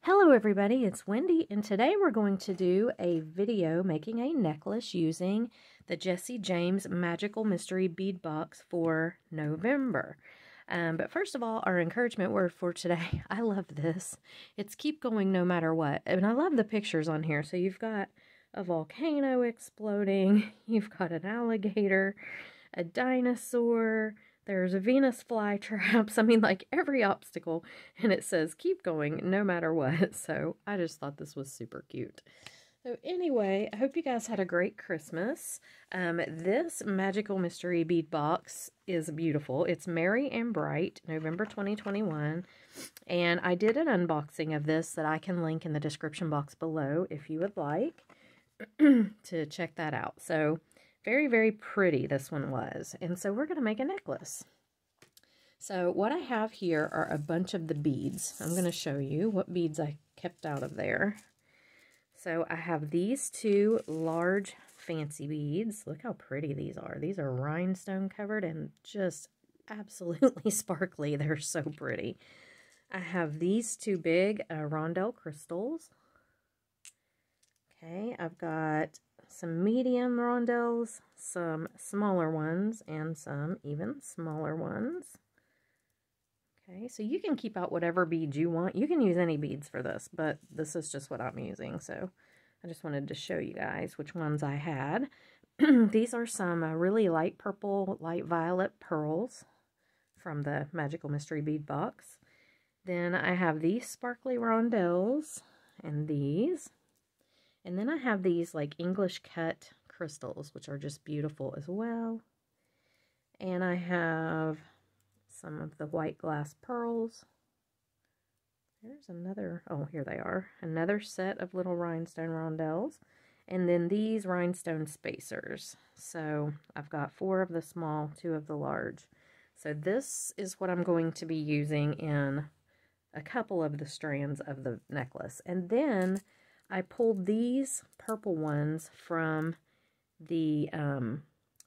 Hello everybody, it's Wendy, and today we're going to do a video making a necklace using the Jessie James Magical Mystery Bead Box for November. But first of all, our encouragement word for today, I love this. It's keep going no matter what. And I love the pictures on here. So you've got a volcano exploding, you've got an alligator, a dinosaur, there's a Venus flytraps, I mean, like every obstacle, and it says keep going no matter what. So I just thought this was super cute. So anyway, I hope you guys had a great Christmas. This Magical Mystery Bead Box is beautiful. It's Merry and Bright, November 2021. And I did an unboxing of this that I can link in the description box below if you would like to check that out. So very, very pretty this one was. And so we're going to make a necklace. So what I have here are a bunch of the beads. I'm going to show you what beads I kept out of there. So I have these two large fancy beads. Look how pretty these are. These are rhinestone covered and just absolutely sparkly. They're so pretty. I have these two big rondelle crystals. Okay, I've got some medium rondelles, some smaller ones, and some even smaller ones. Okay, so you can keep out whatever beads you want. You can use any beads for this, but this is just what I'm using. So I just wanted to show you guys which ones I had. These are some really light purple, light violet pearls from the Magical Mystery Bead Box. Then I have these sparkly rondelles and these. And then I have these like English cut crystals, which are just beautiful as well. And I have some of the white glass pearls. There's another, oh, here they are. Another set of little rhinestone rondelles. And then these rhinestone spacers. So I've got 4 of the small, 2 of the large. So this is what I'm going to be using in a couple of the strands of the necklace. And then I pulled these purple ones from the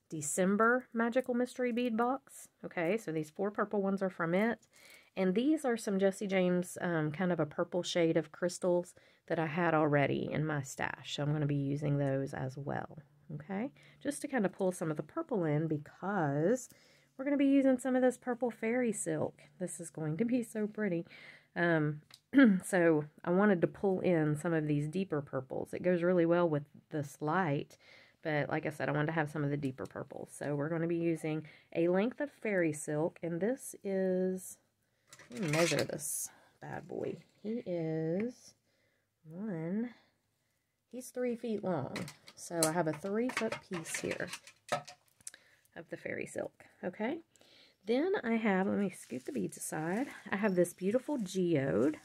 December Magical Mystery Bead Box. Okay, so these 4 purple ones are from it. And these are some Jessie James, kind of a purple shade of crystals that I had already in my stash. So I'm going to be using those as well. Okay, just to kind of pull some of the purple in because we're going to be using some of this purple fairy silk. This is going to be so pretty. So I wanted to pull in some of these deeper purples. It goes really well with this light, but like I said, I wanted to have some of the deeper purples. So we're going to be using a length of fairy silk, and this is, let me measure this bad boy. He's 3 feet long. So I have a 3-foot piece here of the fairy silk, okay? Then I have, let me scoot the beads aside, I have this beautiful geode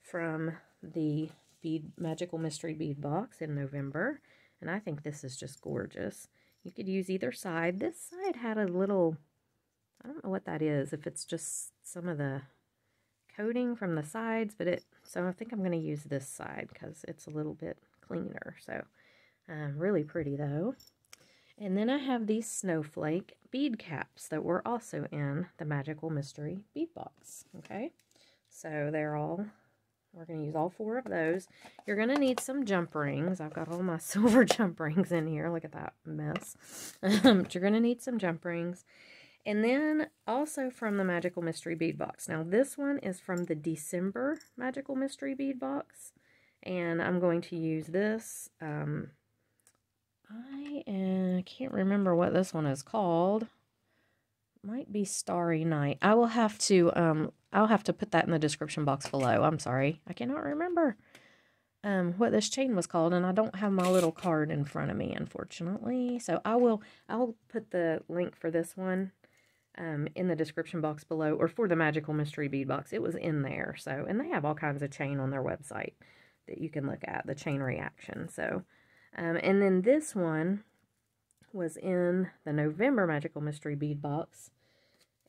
from the Magical Mystery Bead Box in November, and I think this is just gorgeous. You could use either side. This side had a little, I don't know what that is, if it's just some of the coating from the sides, but so I think I'm going to use this side because it's a little bit cleaner. So really pretty though. And then I have these Snowflake bead caps that were also in the Magical Mystery Bead Box. Okay, so we're going to use all 4 of those. You're going to need some jump rings. I've got all my silver jump rings in here. Look at that mess. But you're going to need some jump rings. And then also from the Magical Mystery Bead Box. Now this one is from the December Magical Mystery Bead Box. And I'm going to use this. I can't remember what this one is called. Might be Starry Night. I'll have to put that in the description box below. I'm sorry. I cannot remember what this chain was called, and I don't have my little card in front of me, unfortunately. So I'll put the link for this one in the description box below, or for the Magical Mystery Bead Box. It was in there. So, and they have all kinds of chain on their website that you can look at, the chain reaction. So, and then this one was in the November Magical Mystery Bead Box.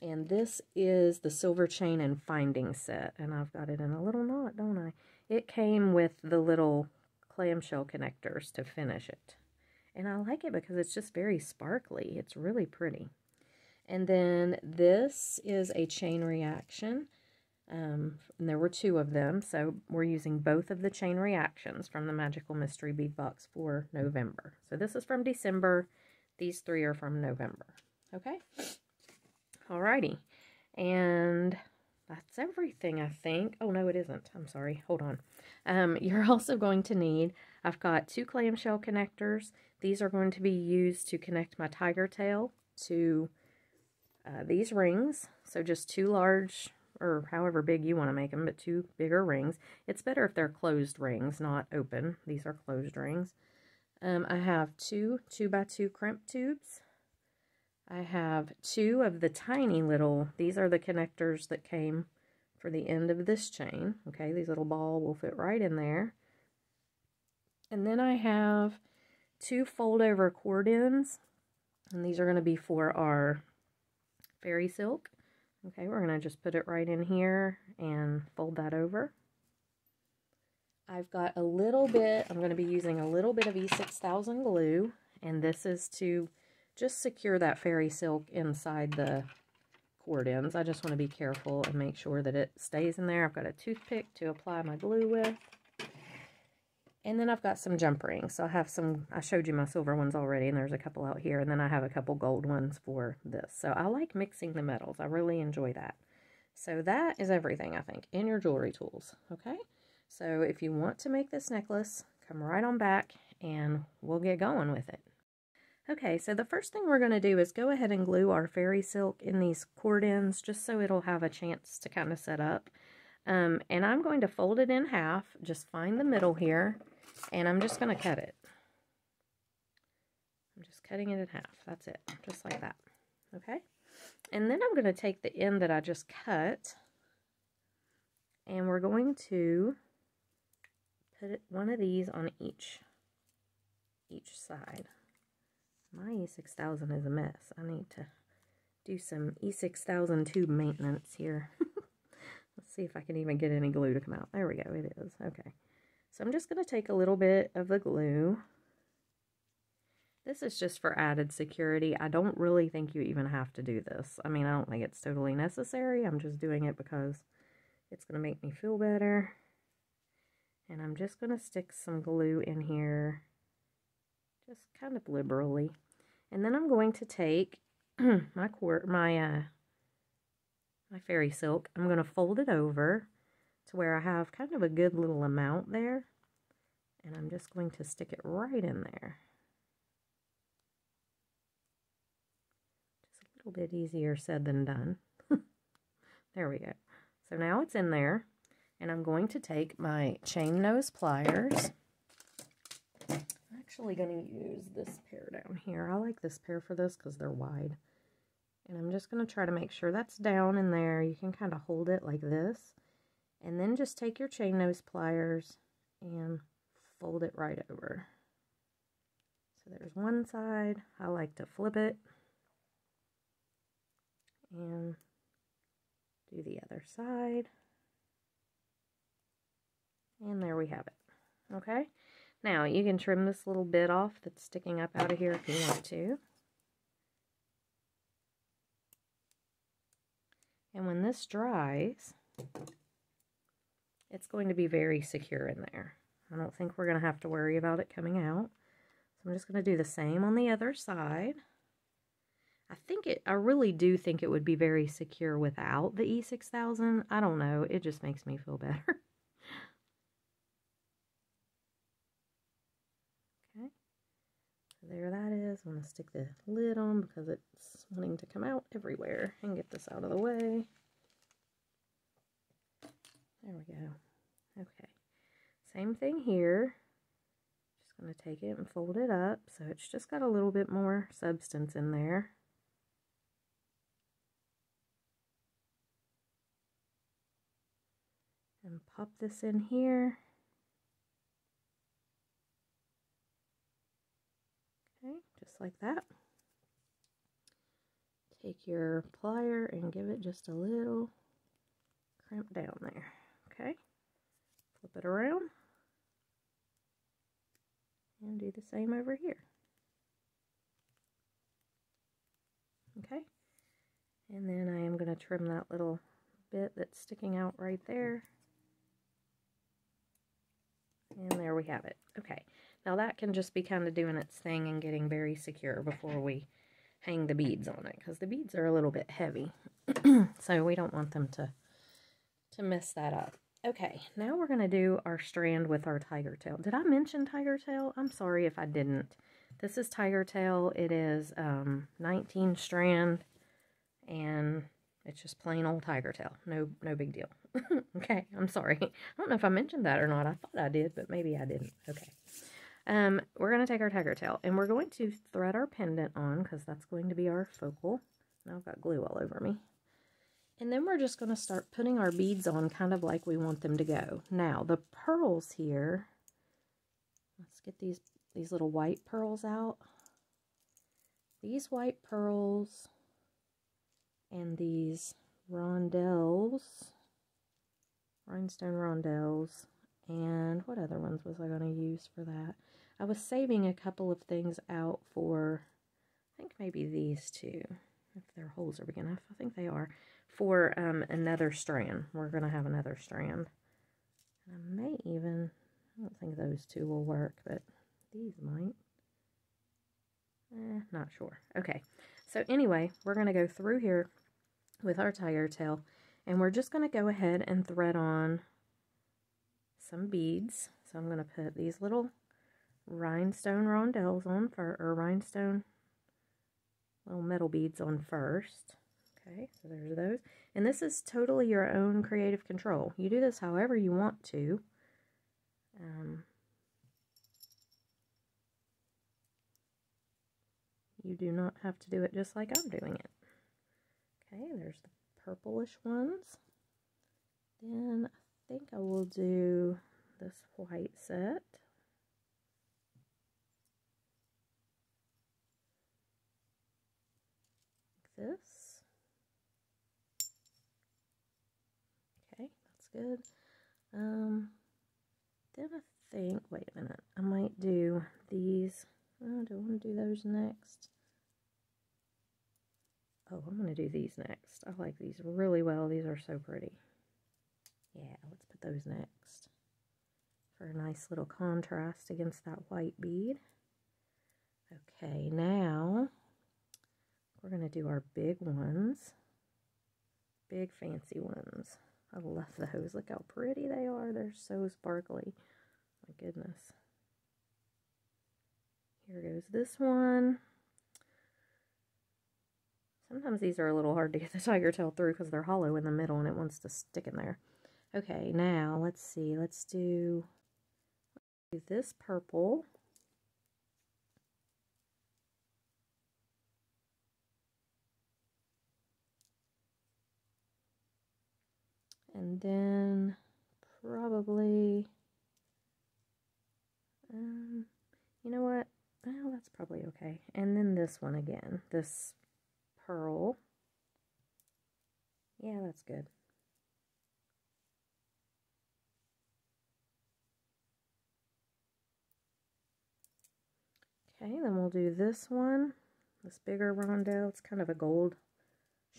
And this is the Silver Chain and Finding set. And I've got it in a little knot, don't I? It came with the little clamshell connectors to finish it. And I like it because it's just very sparkly. It's really pretty. And then this is a chain reaction And there were 2 of them, so we're using both of the chain reactions from the Magical Mystery Bead Box for November. So this is from December. These 3 are from November. Okay? Alrighty. And that's everything, I think. Oh, no, it isn't. I'm sorry. Hold on. You're also going to need, I've got 2 clamshell connectors. These are going to be used to connect my tiger tail to these rings. So just 2 large, or however big you want to make them, but 2 bigger rings. It's better if they're closed rings, not open. These are closed rings. I have 2 2x2 crimp tubes. I have 2 of the tiny little, these are the connectors that came for the end of this chain. Okay, these little ball will fit right in there. And then I have 2 fold over cord ends, and these are going to be for our fairy silk. Okay, we're going to just put it right in here and fold that over. I've got a little bit, I'm going to be using a little bit of E6000 glue, and this is to just secure that fairy silk inside the cord ends. I just want to be careful and make sure that it stays in there. I've got a toothpick to apply my glue with. And then I've got some jump rings. So I have some, I showed you my silver ones already, and there's a couple out here. And then I have a couple gold ones for this. So I like mixing the metals. I really enjoy that. So that is everything, I think, in your jewelry tools. Okay? So if you want to make this necklace, come right on back and we'll get going with it. Okay, so the first thing we're going to do is go ahead and glue our fairy silk in these cord ends just so it'll have a chance to kind of set up. And I'm going to fold it in half, just find the middle here, and I'm just going to cut it. I'm just cutting it in half. That's it, just like that. Okay? And then I'm going to take the end that I just cut, and we're going to put one of these on each side. My E6000 is a mess. I need to do some E6000 tube maintenance here. Let's see if I can even get any glue to come out. There we go, it is. Okay. So I'm just going to take a little bit of the glue. This is just for added security. I don't really think you even have to do this. I mean, I don't think it's totally necessary. I'm just doing it because it's going to make me feel better. And I'm just going to stick some glue in here, just kind of liberally. And then I'm going to take my fairy silk. I'm going to fold it over to where I have kind of a good little amount there. And I'm just going to stick it right in there. Just a little bit easier said than done. There we go. So now it's in there. And I'm going to take my chain nose pliers. I'm actually going to use this pair down here. I like this pair for this because they're wide. And I'm just going to try to make sure that's down in there. You can kind of hold it like this. And then just take your chain nose pliers and fold it right over. So there's one side. I like to flip it and do the other side. And there we have it. Okay? Now, you can trim this little bit off that's sticking up out of here if you want to. And when this dries, it's going to be very secure in there. I don't think we're going to have to worry about it coming out. So I'm just going to do the same on the other side. I really do think it would be very secure without the E6000. I don't know. It just makes me feel better. Okay. So there that is. I'm going to stick the lid on because it's wanting to come out everywhere. And get this out of the way. There we go. Okay. Same thing here. Just going to take it and fold it up so it's just got a little bit more substance in there. And pop this in here. Okay, just like that. Take your plier and give it just a little crimp down there. Okay, flip it around and do the same over here. Okay, and then I am going to trim that little bit that's sticking out right there. And there we have it. Okay, now that can just be kind of doing its thing and getting very secure before we hang the beads on it, because the beads are a little bit heavy. So we don't want them to mess that up. Okay, now we're going to do our strand with our tiger tail. Did I mention tiger tail? I'm sorry if I didn't. This is tiger tail. It is 19 strand, and it's just plain old tiger tail. No big deal. Okay, I'm sorry. I don't know if I mentioned that or not. I thought I did, but maybe I didn't. Okay. We're going to take our tiger tail, and we're going to thread our pendant on, because that's going to be our focal. Now I've got glue all over me. And then we're just going to start putting our beads on kind of like we want them to go. Now, the pearls here, let's get these little white pearls out. These white pearls and these rondelles, rhinestone rondelles, and what other ones was I going to use for that? I was saving a couple of things out for, I think maybe these two, if their holes are big enough. I think they are. For another strand. We're going to have another strand. And I may even, I don't think those two will work, but these might. Not sure. Okay, so anyway, we're going to go through here with our tiger tail, and we're just going to go ahead and thread on some beads. So I'm going to put these little rhinestone rondelles on or rhinestone little metal beads on first. Okay, so there's those. And this is totally your own creative control. You do this however you want to. You do not have to do it just like I'm doing it. Okay, there's the purplish ones. Then I think I will do this white set. Like this. Okay, that's good. Then I think, wait a minute, I might do these. Oh, do I want to do those next? Oh, I'm going to do these next. I like these really well. These are so pretty. Yeah, let's put those next for a nice little contrast against that white bead. Okay, now we're going to do our big ones. Big fancy ones. I love those. Look how pretty they are. They're so sparkly. My goodness. Here goes this one. Sometimes these are a little hard to get the tiger tail through because they're hollow in the middle and it wants to stick in there. Okay, now let's see. Let's do this purple. And then probably, you know what? Well, that's probably okay. And then this one again, this pearl. Yeah, that's good. Okay, then we'll do this one, this bigger rondelle. It's kind of a gold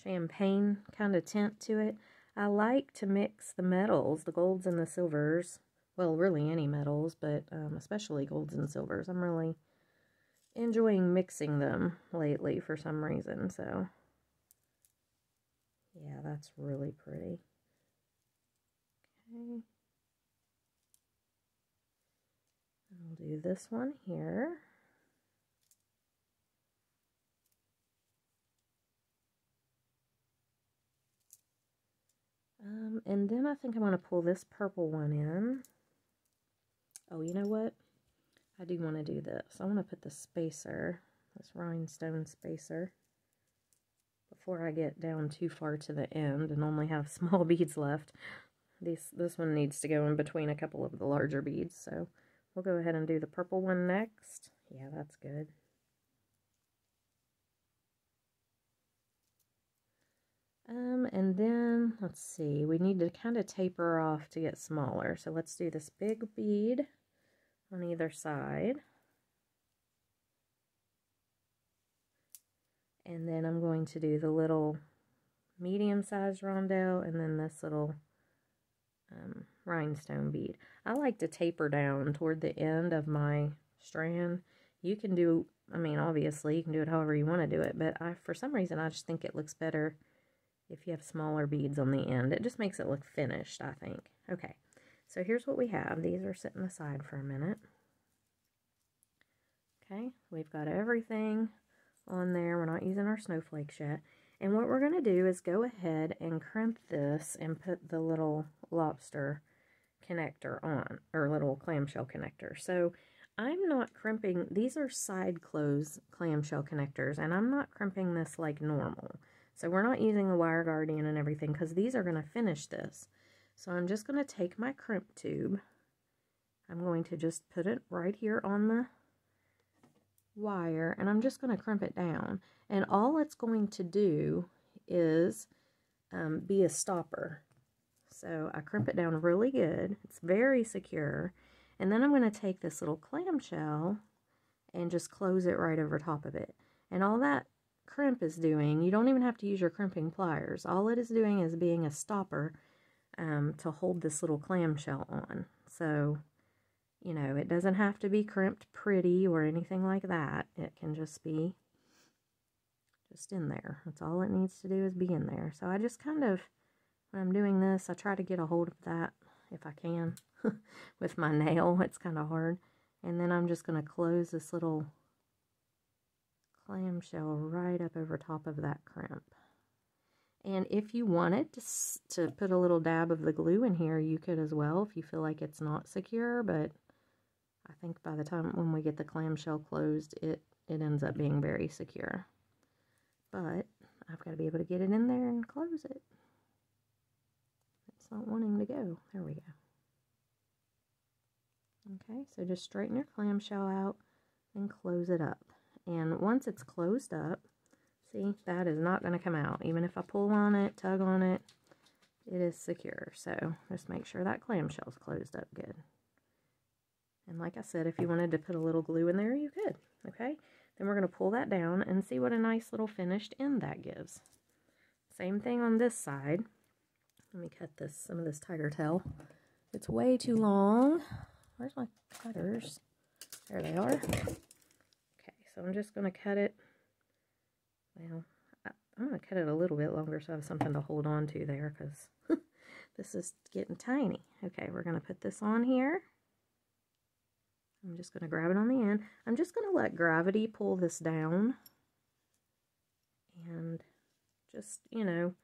champagne kind of tint to it. I like to mix the metals, the golds and the silvers. Well, really any metals, but especially golds and silvers. I'm really enjoying mixing them lately for some reason, so yeah, that's really pretty. Okay. And we'll do this one here. And then I think I'm going to pull this purple one in. Oh, you know what? I do want to do this. I want to put the spacer, this rhinestone spacer, before I get down too far to the end and only have small beads left. This one needs to go in between a couple of the larger beads, so we'll go ahead and do the purple one next. Yeah, that's good. And then, let's see, we need to kind of taper off to get smaller. So let's do this big bead on either side. And then I'm going to do the little medium-sized rondelle, and then this little rhinestone bead. I like to taper down toward the end of my strand. You can do, I mean, obviously you can do it however you want to do it, but for some reason I just think it looks better if you have smaller beads on the end. It just makes it look finished, I think. Okay, so here's what we have. These are sitting aside for a minute. Okay, we've got everything on there. We're not using our snowflakes yet. And what we're going to do is go ahead and crimp this and put the little lobster connector on, or little clamshell connector. So I'm not crimping, these are side close clamshell connectors, and I'm not crimping this like normal. So we're not using the wire guardian and everything because these are going to finish this. So I'm just going to take my crimp tube. I'm going to just put it right here on the wire, and I'm just going to crimp it down. And all it's going to do is be a stopper. So I crimp it down really good. It's very secure. And then I'm going to take this little clamshell and just close it right over top of it. And all that crimp is doing, you don't even have to use your crimping pliers. All it is doing is being a stopper to hold this little clamshell on. So, you know, it doesn't have to be crimped pretty or anything like that. It can just be just in there. That's all it needs to do, is be in there. So I just kind of, when I'm doing this, I try to get a hold of that if I can with my nail. It's kind of hard. And then I'm just going to close this little clamshell right up over top of that crimp. And if you wanted to put a little dab of the glue in here, you could as well if you feel like it's not secure, but I think by the time when we get the clamshell closed, it ends up being very secure. But I've got to be able to get it in there and close it. It's not wanting to go. There we go. Okay, so just straighten your clamshell out and close it up. And once it's closed up, see, that is not going to come out. Even if I pull on it, tug on it, it is secure. So just make sure that clamshell is closed up good. And like I said, if you wanted to put a little glue in there, you could. Okay, then we're going to pull that down and see what a nice little finished end that gives. Same thing on this side. Let me cut some of this tiger tail. It's way too long. Where's my cutters? There they are. Okay, so I'm just going to cut it. Well, I'm going to cut it a little bit longer so I have something to hold on to there, because this is getting tiny. Okay, we're going to put this on here. I'm just going to grab it on the end. I'm just going to let gravity pull this down. And just, you know,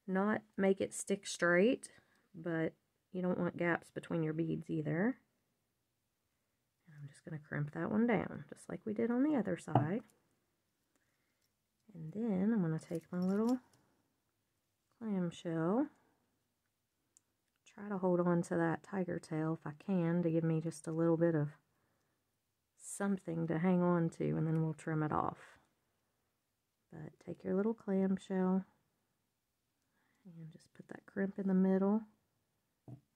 not make it stick straight, but you don't want gaps between your beads either. And I'm just going to crimp that one down, just like we did on the other side. And then I'm going to take my little clamshell, try to hold on to that tiger tail if I can to give me just a little bit of something to hang on to, and then we'll trim it off. But take your little clamshell and just put that crimp in the middle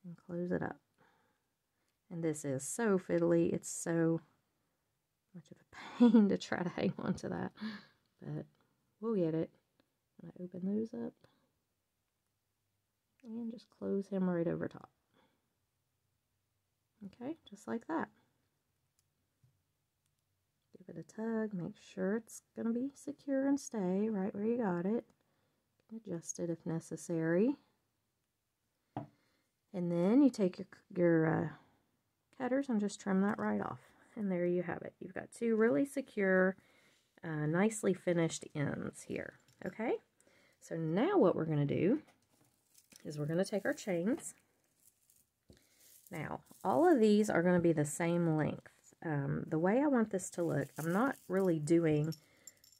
and close it up. And this is so fiddly, it's so much of a pain to try to hang on to that, but we'll get it. I'm going to open those up and just close him right over top. Okay, just like that. Give it a tug, make sure it's going to be secure and stay right where you got it. You can adjust it if necessary. And then you take your cutters and just trim that right off. And there you have it. You've got two really secure, nicely finished ends here. Okay, so now what we're going to do is we're going to take our chains. Now, all of these are going to be the same length. The way I want this to look, I'm not really doing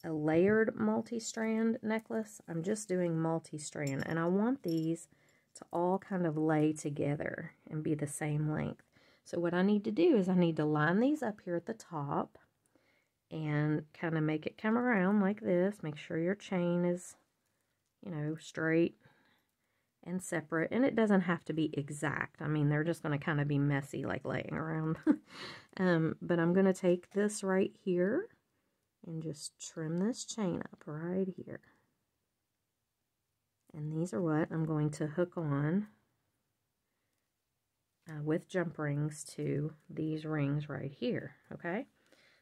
a layered multi-strand necklace. I'm just doing multi-strand, and I want these to all kind of lay together and be the same length. So what I need to do is I need to line these up here at the top and kind of make it come around like this. Make sure your chain is, you know, straight and separate, and it doesn't have to be exact. I mean, they're just going to kind of be messy, like laying around. But I'm going to take this right here and just trim this chain up right here. And these are what I'm going to hook on with jump rings to these rings right here, okay?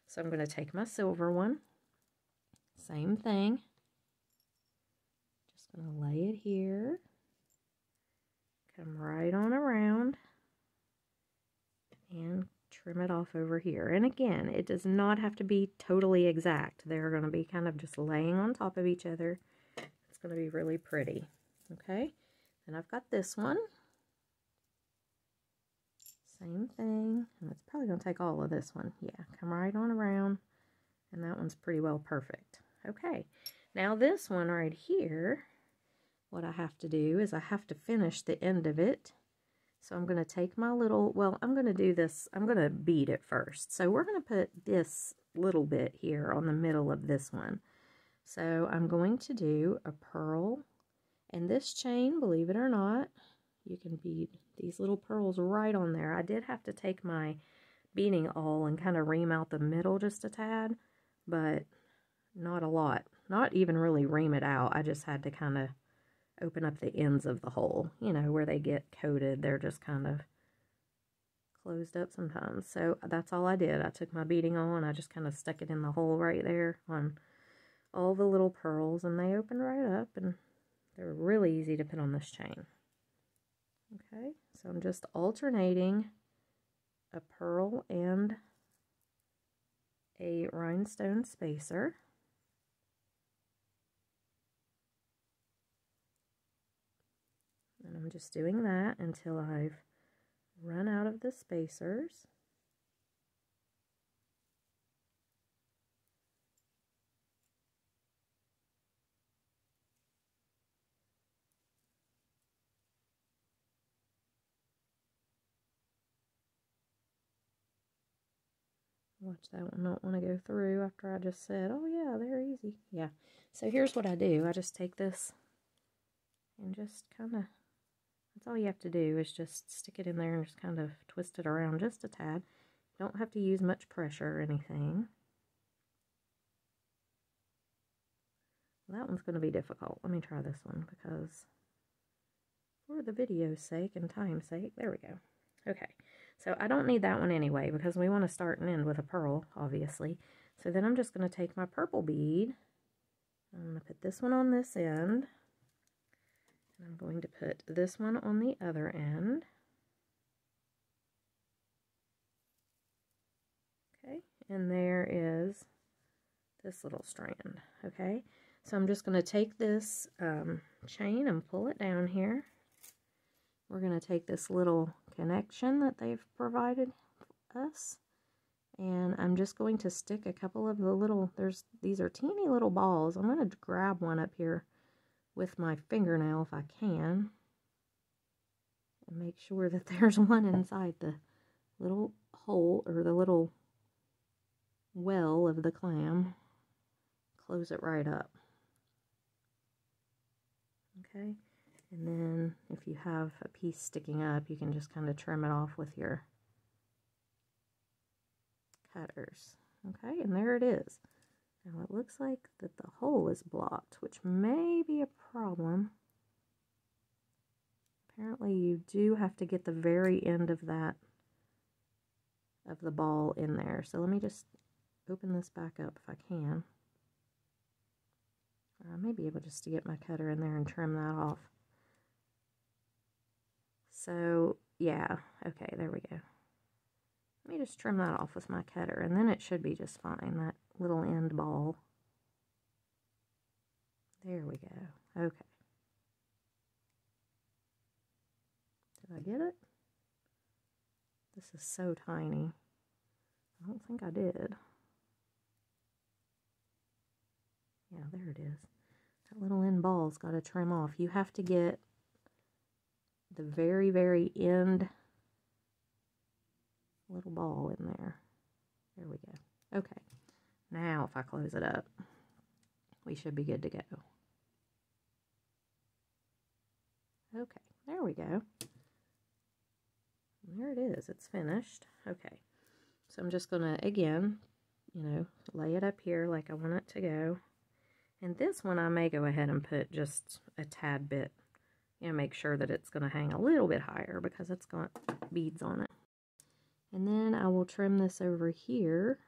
So I'm going to take my silver one, same thing, just going to lay it here, come right on around, and trim it off over here. And again, it does not have to be totally exact. They're going to be kind of just laying on top of each other. It's going to be really pretty, okay? And I've got this one. Same thing, and it's probably going to take all of this one. Yeah, come right on around, and that one's pretty well perfect. Okay, now this one right here, what I have to do is I have to finish the end of it. So I'm going to take my little, well, I'm going to do this, I'm going to bead it first. So we're going to put this little bit here on the middle of this one. So I'm going to do a pearl, and this chain, believe it or not, you can bead these little pearls right on there. I did have to take my beading awl and kind of ream out the middle just a tad, but not a lot. Not even really ream it out. I just had to kind of open up the ends of the hole, you know, where they get coated. They're just kind of closed up sometimes. So that's all I did. I took my beading awl and I just kind of stuck it in the hole right there on all the little pearls, and they opened right up, and they're really easy to put on this chain. Okay, so I'm just alternating a pearl and a rhinestone spacer. And I'm just doing that until I've run out of the spacers. Watch that one not want to go through after I just said, oh yeah, they're easy. Yeah, so here's what I do. I just take this and just kind of, that's all you have to do is just stick it in there and just kind of twist it around just a tad. You don't have to use much pressure or anything. That one's going to be difficult. Let me try this one because for the video's sake and time's sake, there we go. Okay, so I don't need that one anyway because we want to start and end with a pearl, obviously. So then I'm just going to take my purple bead. I'm going to put this one on this end. And I'm going to put this one on the other end. Okay, and there is this little strand. Okay, so I'm just going to take this chain and pull it down here. We're going to take this little connection that they've provided us, and I'm just going to stick a couple of the little, these are teeny little balls. I'm going to grab one up here with my fingernail if I can, and make sure that there's one inside the little hole, or the little well of the clam. Close it right up. Okay. And then if you have a piece sticking up, you can just kind of trim it off with your cutters. Okay, and there it is. Now it looks like that the hole is blocked, which may be a problem. Apparently you do have to get the very end of that, of the ball in there. So let me just open this back up if I can. I may be able just to get my cutter in there and trim that off. So, yeah, okay, there we go. Let me just trim that off with my cutter, and then it should be just fine, that little end ball. There we go. Okay. Did I get it? This is so tiny. I don't think I did. Yeah, there it is. That little end ball's got to trim off. You have to get the very, very end little ball in there. There we go. Okay. Now if I close it up, we should be good to go. Okay, there we go. And there it is. It's finished. Okay. So I'm just going to, again, you know, lay it up here like I want it to go. And this one I may go ahead and put just a tad bit, you know, make sure that it's going to hang a little bit higher because it's got beads on it. And then I will trim this over here.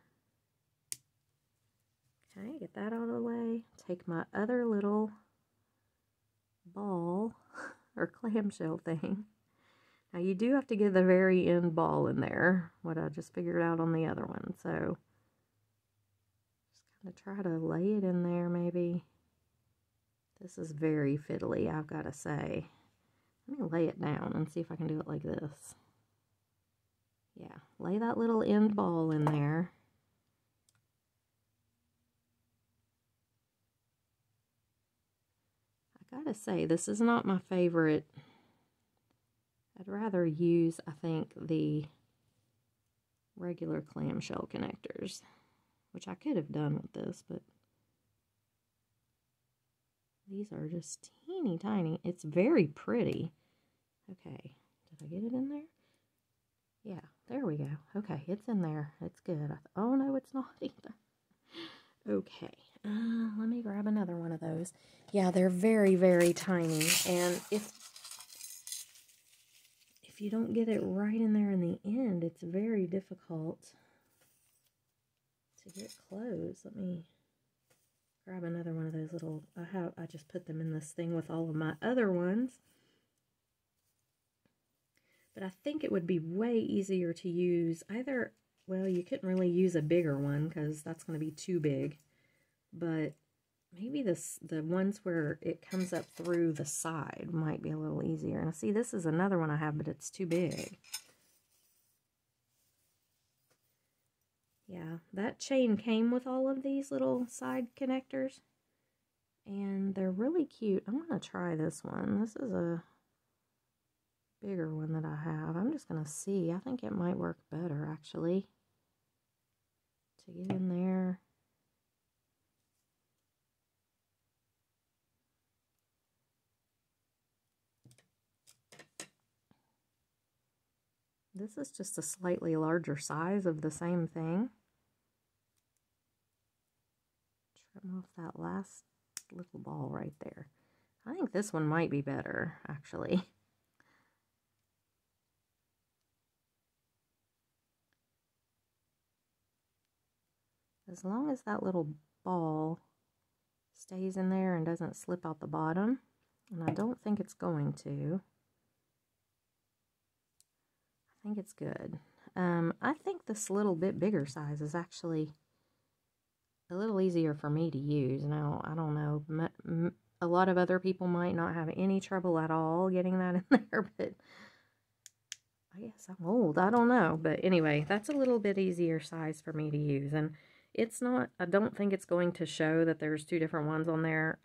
Okay, get that out of the way. Take my other little ball or clamshell thing. Now you do have to get the very end ball in there, what I just figured out on the other one. So just kind of try to lay it in there maybe. This is very fiddly, I've got to say. Let me lay it down and see if I can do it like this. Yeah, lay that little end ball in there. I gotta say, this is not my favorite. I'd rather use, I think, the regular clamshell connectors, which I could have done with this, but these are just teeny tiny. It's very pretty. Okay, did I get it in there? Yeah, there we go. Okay, it's in there. It's good. Oh, no, it's not either. Okay, let me grab another one of those. Yeah, they're very, very tiny, and if you don't get it right in there in the end, it's very difficult to get closed. Let me grab another one of those little, I just put them in this thing with all of my other ones. But I think it would be way easier to use either, well, you couldn't really use a bigger one because that's going to be too big. But maybe the ones where it comes up through the side might be a little easier. And see, this is another one I have, but it's too big. Yeah, that chain came with all of these little side connectors. And they're really cute. I'm going to try this one. This is a bigger one that I have. I'm just going to see. I think it might work better, actually, to get in there. This is just a slightly larger size of the same thing. Trim off that last little ball right there. I think this one might be better, actually. As long as that little ball stays in there and doesn't slip out the bottom, and I don't think it's going to. I think it's good. I think this little bit bigger size is actually a little easier for me to use. Now, I don't know, a lot of other people might not have any trouble at all getting that in there, but I guess I'm old. I don't know. But anyway, that's a little bit easier size for me to use. And it's not, I don't think it's going to show that there's two different ones on there.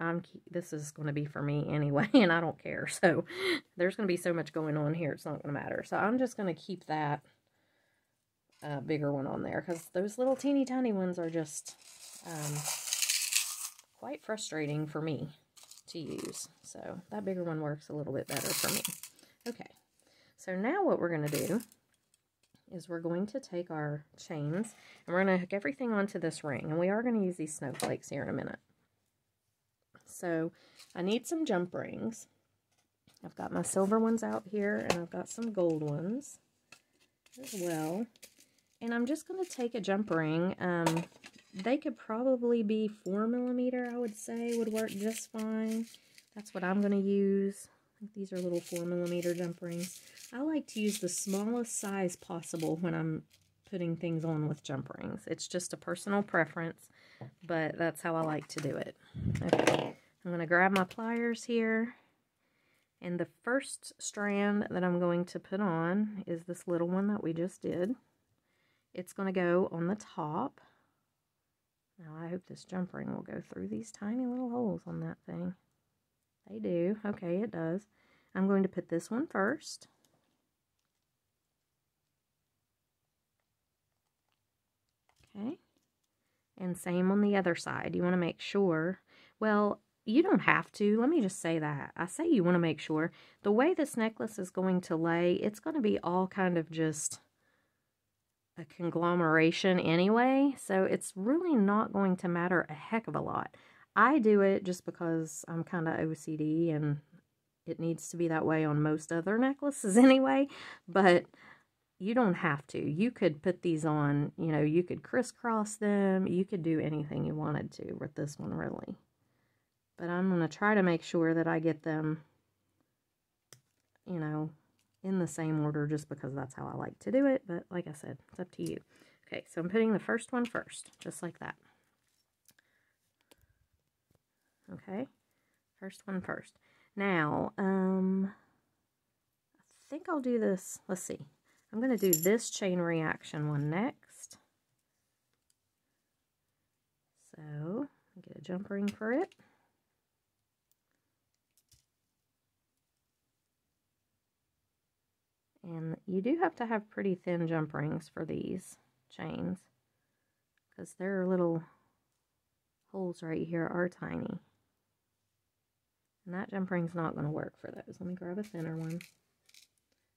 This is going to be for me anyway, and I don't care. So there's going to be so much going on here, it's not going to matter. So I'm just going to keep that bigger one on there, because those little teeny tiny ones are just quite frustrating for me to use. So that bigger one works a little bit better for me. Okay, so now what we're going to do is we're going to take our chains and we're going to hook everything onto this ring, and we are going to use these snowflakes here in a minute. So I need some jump rings. I've got my silver ones out here, and I've got some gold ones as well. And I'm just going to take a jump ring. They could probably be 4mm, I would say, would work just fine. That's what I'm going to use. I think these are little 4mm jump rings. I like to use the smallest size possible when I'm putting things on with jump rings. It's just a personal preference, but that's how I like to do it. Okay, I'm going to grab my pliers here, and the first strand that I'm going to put on is this little one that we just did. It's going to go on the top. Now I hope this jump ring will go through these tiny little holes on that thing. They do. Okay, it does. I'm going to put this one first. Okay, and same on the other side. You want to make sure, well, you don't have to. Let me just say that. I say you want to make sure. The way this necklace is going to lay, it's going to be all kind of just a conglomeration anyway, so it's really not going to matter a heck of a lot. I do it just because I'm kind of OCD and it needs to be that way on most other necklaces anyway, but you don't have to. You could put these on, you know, you could crisscross them. You could do anything you wanted to with this one, really. But I'm going to try to make sure that I get them, you know, in the same order just because that's how I like to do it. But like I said, it's up to you. Okay, so I'm putting the first one first, just like that. Okay, first one first. Now, I think I'll do this. Let's see. I'm going to do this chain reaction one next. So, get a jump ring for it. And you do have to have pretty thin jump rings for these chains, because their little holes right here are tiny. And that jump ring's not going to work for those. Let me grab a thinner one.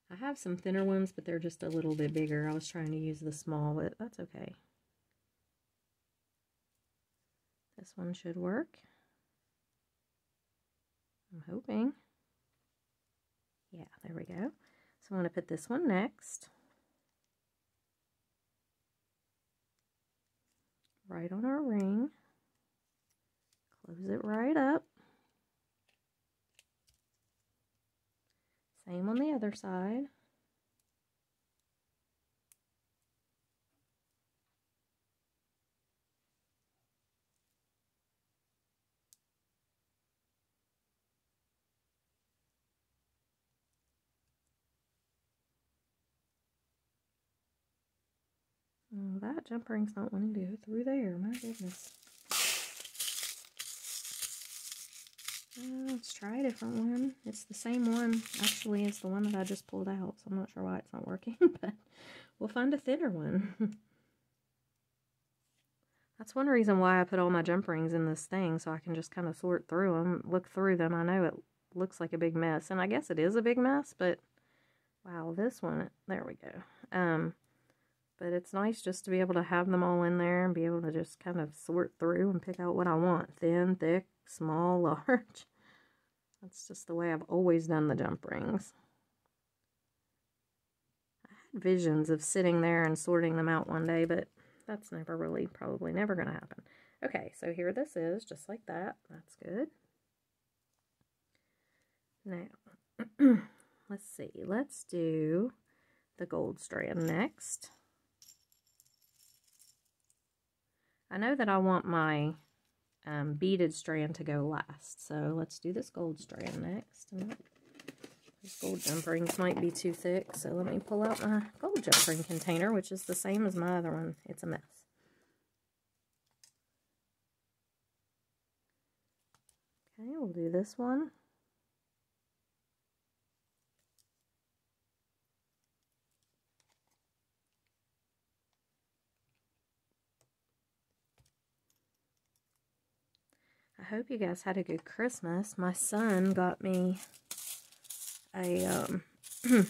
I have some thinner ones, but they're just a little bit bigger. I was trying to use the small, but that's okay. This one should work. I'm hoping. Yeah, there we go. So I'm going to put this one next. Right on our ring. Close it right up. Same on the other side. Oh, that jump ring's not wanting to go through there. My goodness. Let's try a different one. It's the same one, actually, as the one that I just pulled out, so I'm not sure why it's not working, but we'll find a thinner one. That's one reason why I put all my jump rings in this thing, so I can just kind of sort through them, look through them. I know it looks like a big mess, and I guess it is a big mess, but wow, this one, there we go. But it's nice just to be able to have them all in there and be able to just kind of sort through and pick out what I want. Thin, thick, small, large. That's just the way I've always done the jump rings. I had visions of sitting there and sorting them out one day, but that's never really, probably never going to happen. Okay, so here this is, just like that. That's good. Now, let's see. Let's do the gold strand next. I know that I want my beaded strand to go last, so let's do this gold strand next. These gold jump rings might be too thick, so let me pull out my gold jump ring container, which is the same as my other one. It's a mess. Okay, we'll do this one. I hope you guys had a good Christmas. My son got me a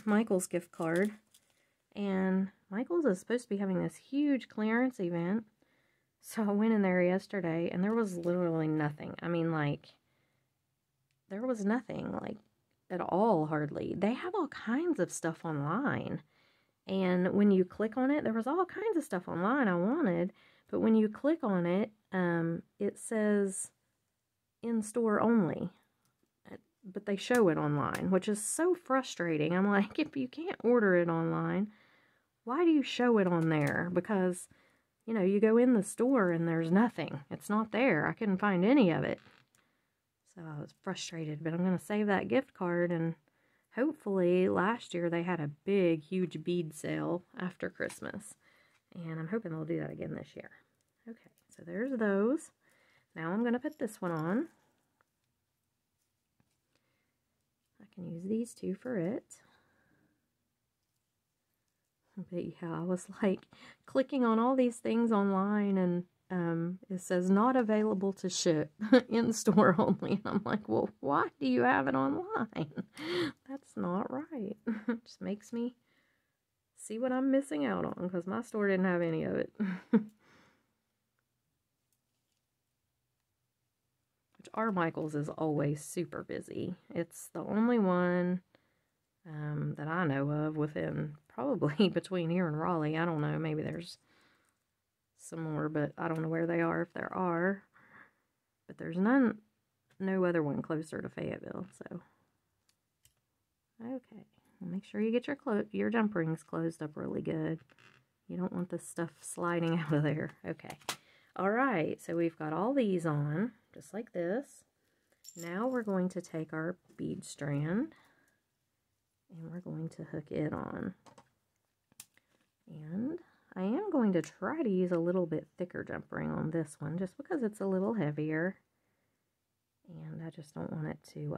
Michael's gift card, and Michael's is supposed to be having this huge clearance event, so I went in there yesterday and there was literally nothing. I mean, like, there was nothing, like, at all, hardly. They have all kinds of stuff online, and when you click on it, there was all kinds of stuff online I wanted, but when you click on it, it says in store only, but they show it online, which is so frustrating. I'm like, if you can't order it online, why do you show it on there? Because, you know, you go in the store and there's nothing. It's not there. I couldn't find any of it. So I was frustrated, but I'm going to save that gift card, and hopefully last year they had a big, huge bead sale after Christmas, and I'm hoping they'll do that again this year. Okay, so there's those. Now I'm going to put this one on. I can use these two for it. But yeah, I was like clicking on all these things online, and it says not available to ship, in store only. And I'm like, well, why do you have it online? That's not right. It just makes me see what I'm missing out on, because my store didn't have any of it. Carmichael's is always super busy. It's the only one that I know of within, probably between here and Raleigh. I don't know, maybe there's some more, but I don't know where they are, if there are. But there's no other one closer to Fayetteville, so. Okay, well, make sure you get your jump rings closed up really good. You don't want this stuff sliding out of there. Okay. All right, so we've got all these on, just like this. Now we're going to take our bead strand and we're going to hook it on. And I am going to try to use a little bit thicker jump ring on this one just because it's a little heavier. And I just don't want it to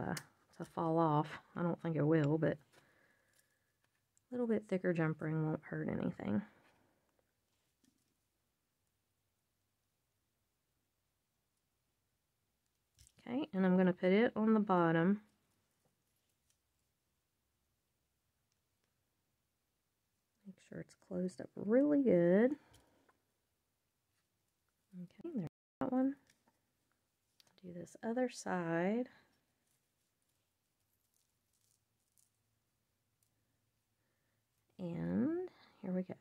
fall off. I don't think it will, but a little bit thicker jump ring won't hurt anything. Okay, and I'm going to put it on the bottom. Make sure it's closed up really good. Okay, there's that one. Do this other side. And here we go.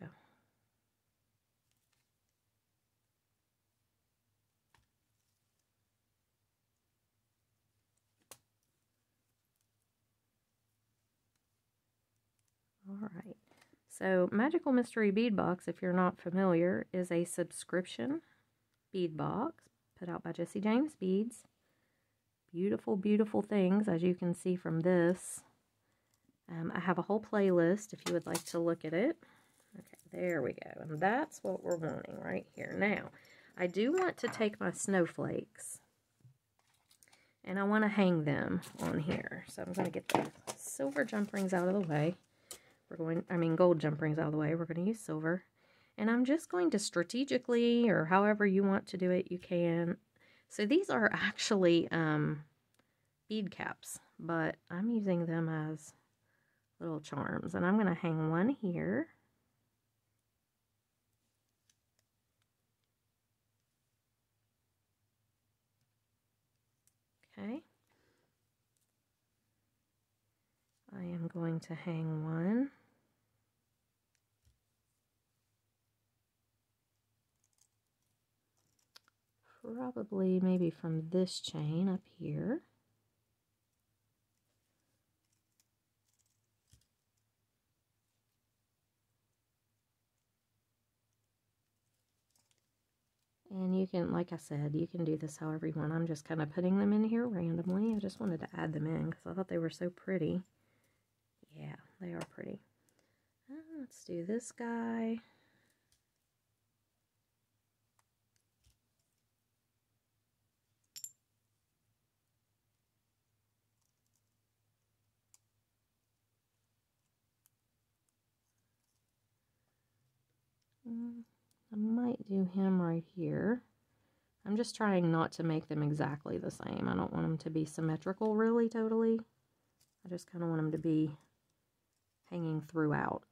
All right. So Magical Mystery Bead Box, if you're not familiar, is a subscription bead box put out by Jesse James Beads. Beautiful, beautiful things, as you can see from this. I have a whole playlist if you would like to look at it. Okay, there we go. And that's what we're wanting right here. Now, I do want to take my snowflakes and I want to hang them on here. So I'm going to get the silver jump rings out of the way. Gold jump rings out of the way. We're going to use silver. And I'm just going to strategically, or however you want to do it, you can. So these are actually bead caps, but I'm using them as little charms. And I'm going to hang one here. Okay. I am going to hang one. Probably maybe from this chain up here. And you can, like I said, you can do this however you want. I'm just kind of putting them in here randomly. I just wanted to add them in because I thought they were so pretty. Yeah, they are pretty. Let's do this guy. I might do him right here. I'm just trying not to make them exactly the same. I don't want them to be symmetrical really totally. I just kind of want them to be hanging throughout.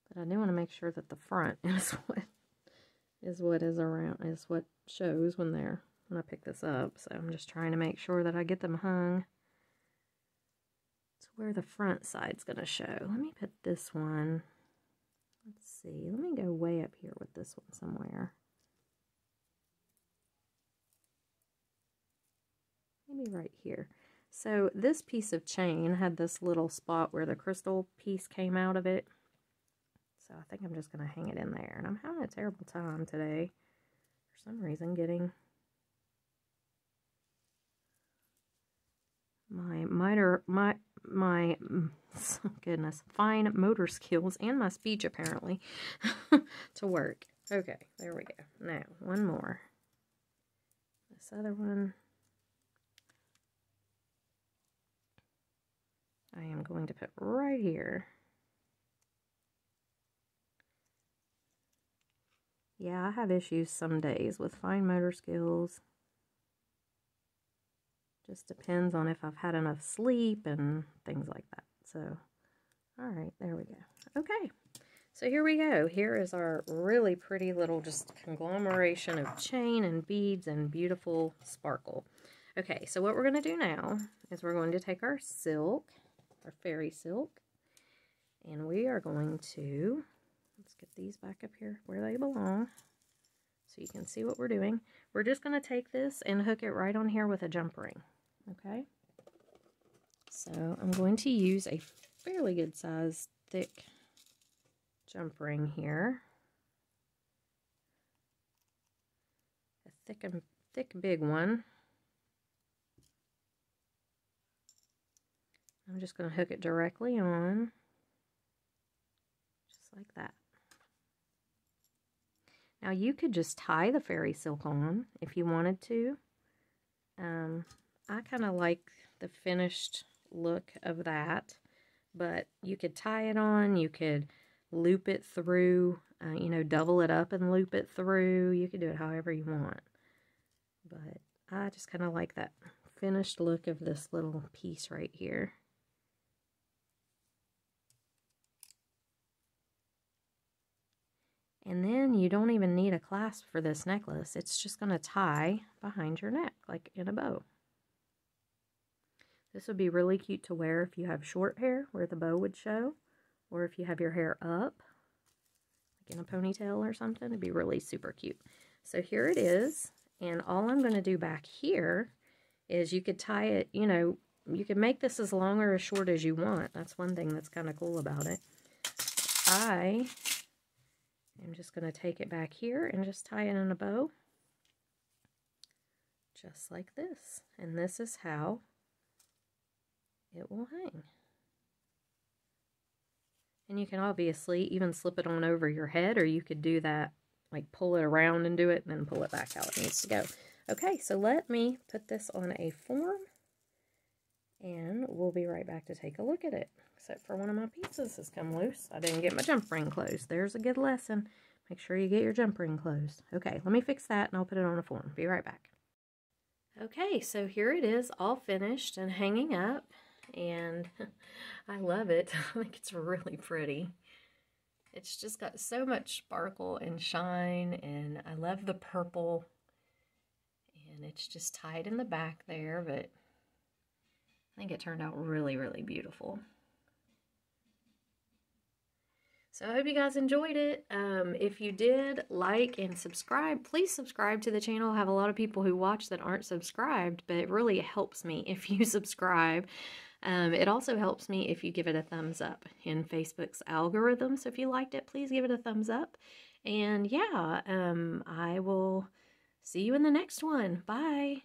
But I do want to make sure that the front is what shows when I pick this up. So I'm just trying to make sure that I get them hung to where the front side's going to show. Let me put this one. Let's see. Let me go way up here with this one somewhere. Maybe right here. So this piece of chain had this little spot where the crystal piece came out of it. So I think I'm just going to hang it in there. And I'm having a terrible time today, for some reason, getting my goodness, fine motor skills and my speech apparently to work. Okay, there we go. Now, one more. This other one. I am going to put right here. Yeah, I have issues some days with fine motor skills. Just depends on if I've had enough sleep and things like that. So, all right, there we go. Okay, So here we go. Here is our really pretty little just conglomeration of chain and beads and beautiful sparkle. Okay, so what we're going to do now is we're going to take our silk, our fairy silk, and we are going to, let's get these back up here where they belong so you can see what we're doing. We're just going to take this and hook it right on here with a jump ring, okay? So I'm going to use a fairly good size thick jump ring here. A thick big one. I'm just going to hook it directly on, just like that. Now you could just tie the fairy silk on if you wanted to. I kind of like the finished look of that, but you could tie it on, you could loop it through, you know, double it up and loop it through. You could do it however you want, but I just kind of like that finished look of this little piece right here. And then you don't even need a clasp for this necklace. It's just going to tie behind your neck, like in a bow. This would be really cute to wear if you have short hair, where the bow would show, or if you have your hair up, like in a ponytail or something. It'd be really super cute. So here it is, and all I'm going to do back here is you could tie it, you know, you can make this as long or as short as you want. That's one thing that's kind of cool about it. I'm just going to take it back here and just tie it in a bow, just like this. And this is how it will hang. And you can obviously even slip it on over your head, or you could do that, like pull it around and do it, and then pull it back how it needs to go. Okay, so let me put this on a form, and we'll be right back to take a look at it. Except for one of my pieces has come loose. I didn't get my jump ring closed. There's a good lesson. Make sure you get your jump ring closed. Okay, let me fix that and I'll put it on a form. Be right back. Okay, so here it is, all finished and hanging up. And I love it. I think it's really pretty. It's just got so much sparkle and shine, and I love the purple. And it's just tied in the back there, but I think it turned out really, really beautiful. So I hope you guys enjoyed it. If you did, like and subscribe. Please subscribe to the channel. I have a lot of people who watch that aren't subscribed, but it really helps me if you subscribe. It also helps me if you give it a thumbs up in Facebook's algorithm. So if you liked it, please give it a thumbs up. And yeah, I will see you in the next one. Bye.